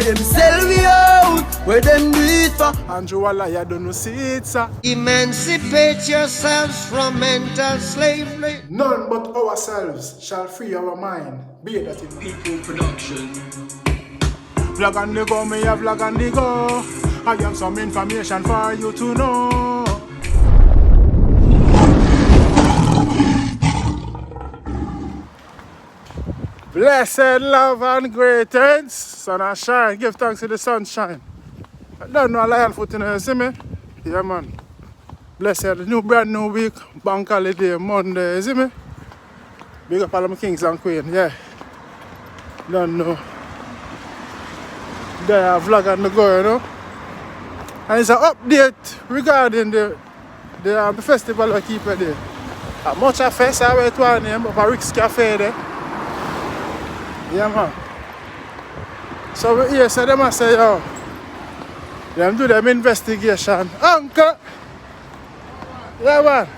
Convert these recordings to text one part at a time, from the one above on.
them sell we out, where them do it for. Andrew Walla, you don't know see it, sir. Emancipate yourselves from mental slavery. None but ourselves shall free our mind. Be that in People production. Vlog on the go, me a vlog on the go. I have some information for you to know. Blessed love and greatness, sun and shine, give thanks to the sunshine. I don't know a lion foot in there, see me? Yeah man. Blessed, brand new week, bank holiday, Monday, see me? Big up all them kings and queens, yeah. Don't know. There are vlog on the go, you know. And it's an update regarding the festival we keep there. A Mocha Fest, I went to one name, up a Rick's Cafe there. Yeah man. So we hear so them a say, yo, them do them investigation. Uncle! Yeah man.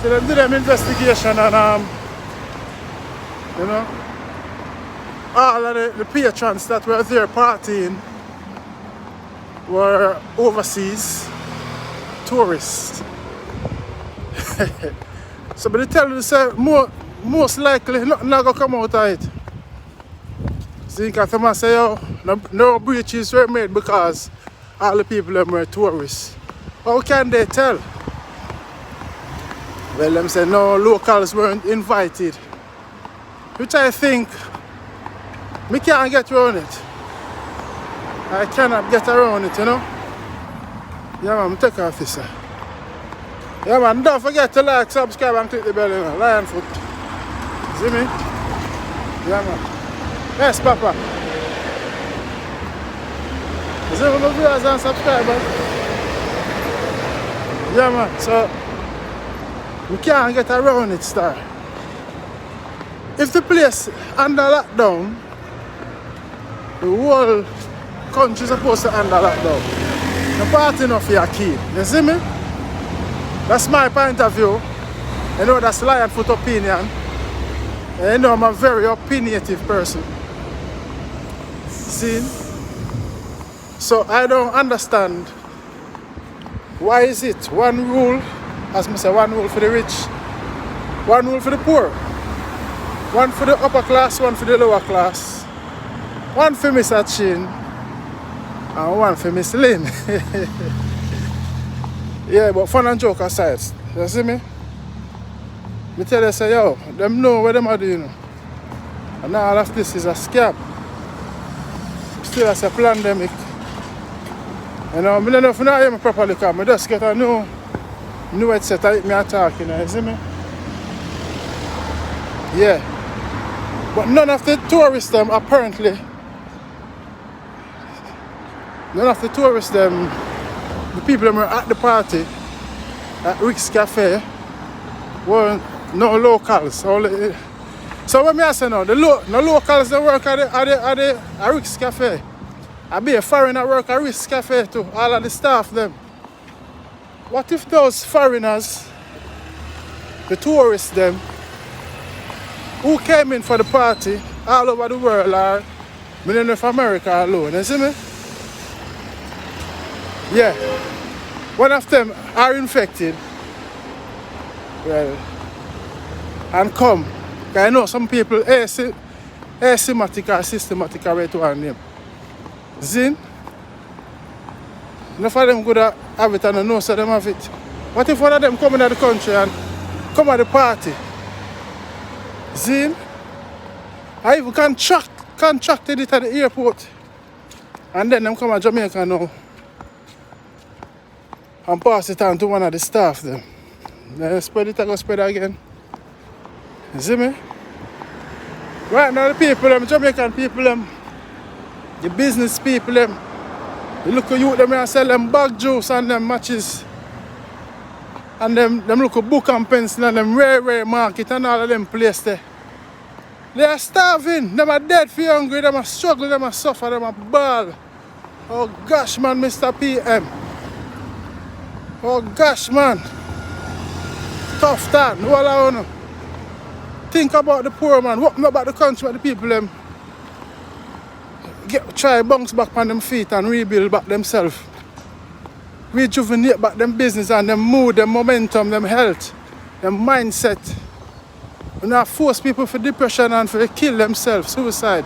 So them do them investigation and you know, all of the patrons that were there partying were overseas tourists. So but they tell you say most likely nothing not gonna come out of it. See, because say, yo, no breaches were made because all the people them were tourists. How can they tell? Well, them say no, locals weren't invited. Which I think, me can't get around it. I cannot get around it, you know. Yeah man, take off this. Yeah man, don't forget to like, subscribe and click the bell, you know. Lion foot. See me? Yeah man. Yes, Papa. Is it one of viewers and subscribers? Yeah man, so we can't get around it, star. If the place under lockdown, the whole country is supposed to under lockdown. The party not for your key. You see me? That's my point of view. You know, that's lion foot opinion. And you know, I'm a very opinionative person. See? So I don't understand why is it one rule, as I say, one rule for the rich, one rule for the poor, one for the upper class, one for the lower class, one for Mr. Chin, and one for Miss Lynn. Yeah, but fun and joke aside, you see me? Me tell you, say, yo, them know what them are doing, you know. And all of this is a scam. Still as a pandemic. You know, I don't know if you hear me properly, because I just get a new headset and me talking, you see me? Yeah. But none of the tourists them apparently, none of the tourists them, the people that were at the party at Rick's Cafe weren't no locals. So when I say no, the locals that work at Rick's Cafe. I be a foreigner work at Rick's Cafe too, all of the staff them. What if those foreigners, the tourists them, who came in for the party all over the world are, I don't know if America alone, you see me? Yeah. One of them are infected. Well, and come. I know some people asymptomatic or systematic are right to one name. Zin? Enough of them good at have it and know so them have it. What if one of them come into the country and come at the party? Zin? I even contracted it at the airport. And then them come to Jamaica now. And pass it on to one of the staff them. Then spread it and go spread it again. You see me? Right now the people them, Jamaican people them, the business people them, the local youth them and sell them bag juice and them matches. And them local book and pencil and them rare market and all of them place there. They are starving, them are dead for hungry, them are struggling, them are suffer, them are ball. Oh gosh man, Mr. PM. Oh gosh man. Tough time, all I wanna. Think about the poor man, what about the country, what the people them try bounce back on them feet and rebuild back themselves. Rejuvenate back them business and them mood, them momentum, them health, them mindset. We not force people for depression and for kill themselves, suicide.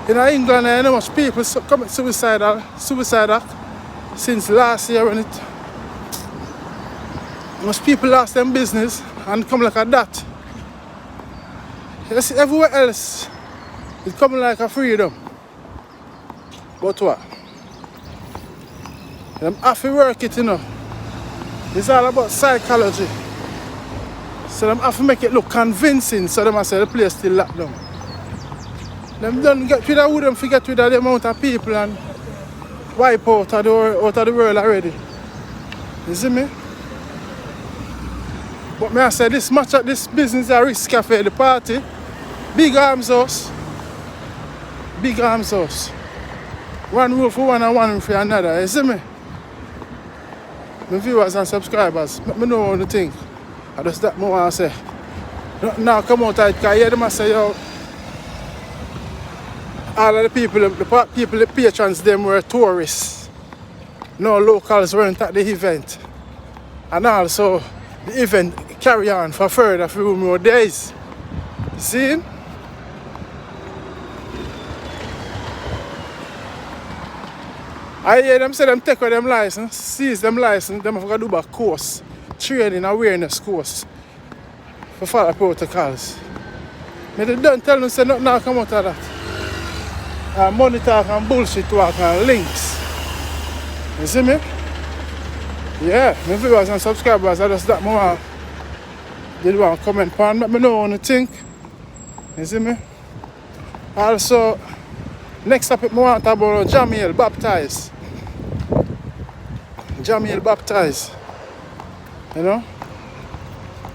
In England, I know much people commit suicide act since last year when most people lost them business and come like that. You see, everywhere else, it's coming like a freedom. But what? Them have to work it, you know. It's all about psychology. So them have to make it look convincing so them say the place still locked down. Them don't get rid of who them forget rid of the amount of people and wipe out of the world already. You see me? But me I say this much of this business a risk cafe, the party. Big arms house. Big arms house. One rule for one and one rule for another. You see me? My viewers and subscribers, let me know what you think. I just that more I say. Now come out of it, because hear them say, yo, all of the people, the patrons, them were tourists. No locals weren't at the event. And also, the event carry on for further few more days. See? I hear them say them take away them license, seize them license, them have to do back course, training awareness course for follow protocols. But they don't tell them say nothing now come out of that. Money talk and bullshit talk and links. You see me? Yeah, my viewers and subscribers, I just that more did want to comment on, let me know what you think. You see me? Also, next topic I want to talk about Jahmiel baptized. Jahmiel baptized. You know?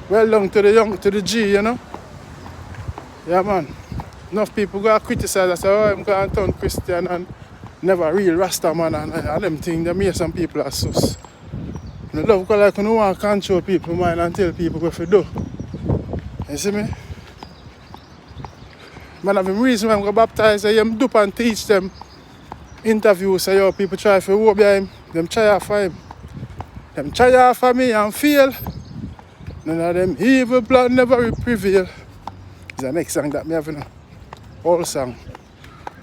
Well done to the young, to the G, you know? Yeah, man. Enough people go criticize and say, oh, I'm going to turn Christian and never real Rasta man and them things. They make some people are sus. And I love because like you want to control people's mind and tell people what to do. You see me? Man, have him reason why I'm going to baptize them, dupe and teach them. Interviews say, yo, people try to work behind him. Them try after him. Them try after me and fail. None of them evil plan never prevail. It's the next song that me have, you know. All song.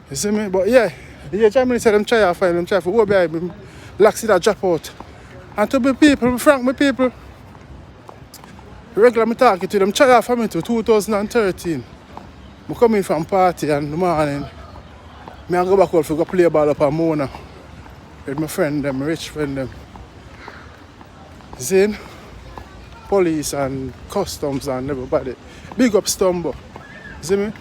You see me? But yeah, Jahmiel said them try after him, them try to work behind him. Laxi that drop out. And to be people, frank with people, regular me talking to them, try after me to 2013. I come in from party and in the morning, I go back out to go play ball up at Mocha with my friend them, my rich friend them. See? Police and customs and everybody. Big up Stumbo. See me?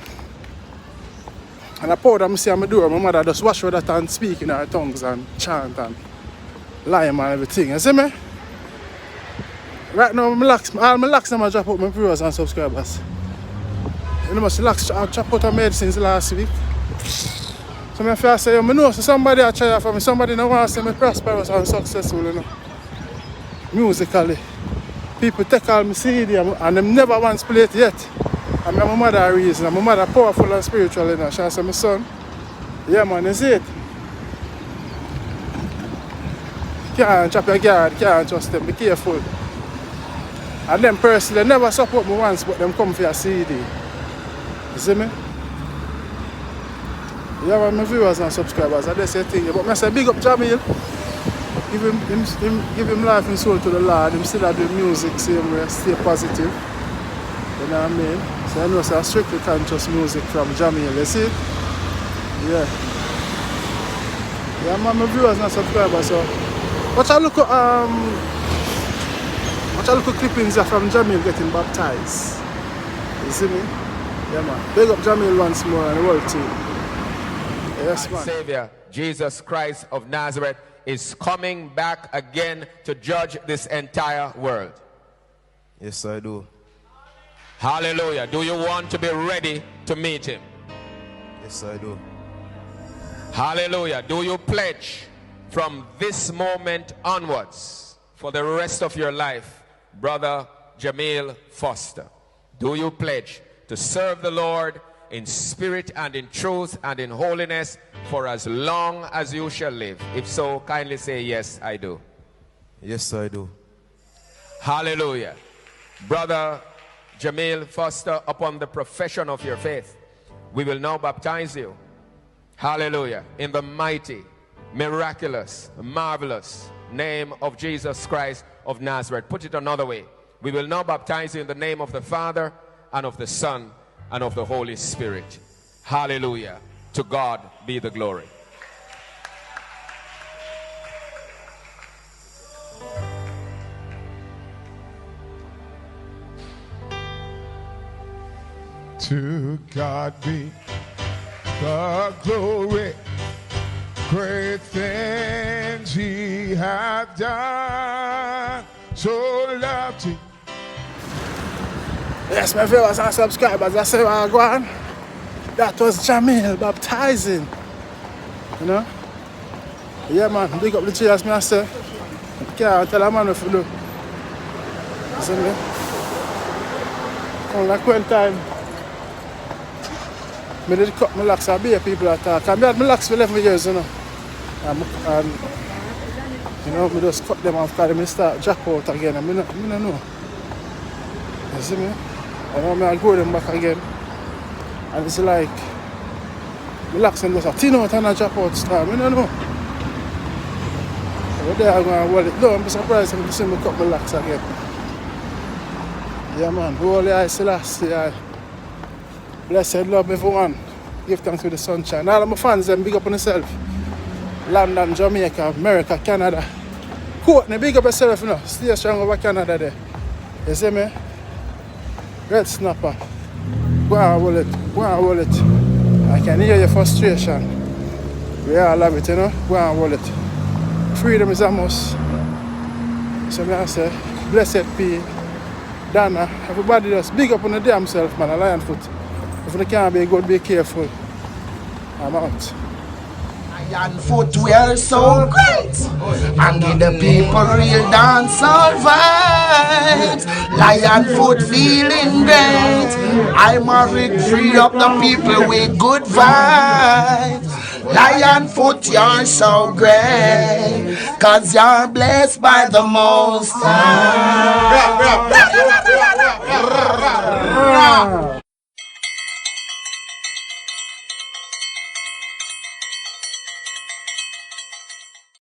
And I poured them see my door, my mother just wash with that and speak in her tongues and chant and lime and everything. You see me? Right now, I'm relaxed. All my lax, I'm drop out my viewers and subscribers. You know, I chop out of medicines last week. So I feel say, I know so somebody I try for me, somebody don't want to see me prosperous and successful, you know. Musically. People take all my CD and them never once play it yet. And my mother a reason. And my mother powerful and spiritual, you know. She say, my son, yeah man, you see it. Can't chop your guard, can't trust them, be careful. And them personally, they never support me once, but them come for your CD. You see me? Yeah, my viewers and subscribers, I just say thing. But I say big up Jahmiel. Give him life and soul to the Lord. Him still do music, same way, stay positive. You know what I mean? So I know it's a strictly conscious music from Jahmiel, you see? Yeah. Yeah, man, my viewers and subscribers. So watch a look at clippings from Jahmiel getting baptized. You see me? Yeah, man. Big up Jahmiel once more and the whole team. Yes, man. Savior, Jesus Christ of Nazareth, is coming back again to judge this entire world. Yes, I do. Hallelujah. Do you want to be ready to meet him? Yes, I do. Hallelujah. Do you pledge from this moment onwards for the rest of your life, Brother Jahmiel Foster? Do you pledge to serve the Lord in spirit and in truth and in holiness for as long as you shall live. If so, kindly say, yes, I do. Yes, I do. Hallelujah. Brother Jahmiel Foster, upon the profession of your faith, we will now baptize you. Hallelujah. In the mighty, miraculous, marvelous name of Jesus Christ of Nazareth. Put it another way. We will now baptize you in the name of the Father and of the Son and of the Holy Spirit. Hallelujah. To God be the glory. To God be the glory, great things He hath done. So lovely. Yes, my viewers and subscribers, I say I go on. That was Jahmiel baptizing. You know? Yeah, man, big up the cheers, me I say. Can't tell a man what to do. You see me? Come like one time, I did cut my locks and be people attack. I had my locks for 11 years, you know. And you know, I just cut them off because I start drop out again. And I don't know. You see me? And now I grow them back again. And it's like, my locks and just a thin out and a drop out start. I don't know. But there I'm going to hold it down. I'm surprised if I see me cut my locks again. Yeah, man. Holy I Selassie. Blessed love everyone. Give thanks for the sunshine. All of my fans, them big up on yourself. London, Jamaica, America, Canada. Courtney, big up yourself, you know. Stay strong over Canada there. You see me? Red snapper. Go and hold it. Go and hold it. I can hear your frustration. We all love it, you know. Go and hold it. Freedom is a must. So I say, blessed be Dana. Everybody just big up on the damn self, man. A lion foot. If you can't be good, be careful. I'm out. Lion foot, we are so great, and give the people real dancehall vibes. Lion foot feeling great. I'm a free up the people with good vibes. Lion foot, you're so great, cause you're blessed by the Most High.